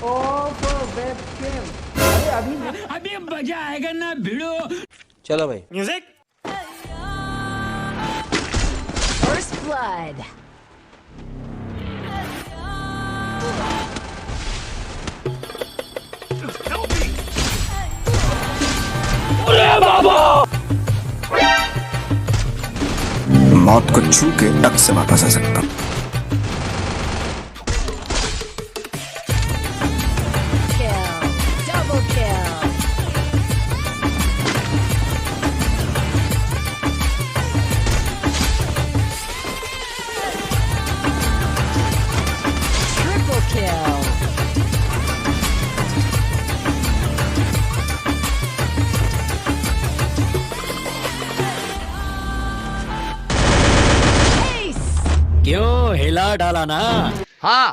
Of webcam. अरे अभी मजा आएगा ना भिड़ो। चलो भाई म्यूजिक। First blood. मौत को छू के टक से वापस आ सकता हूँ। Kill. Double kill. Triple kill. क्यों हिला डाला ना। हाँ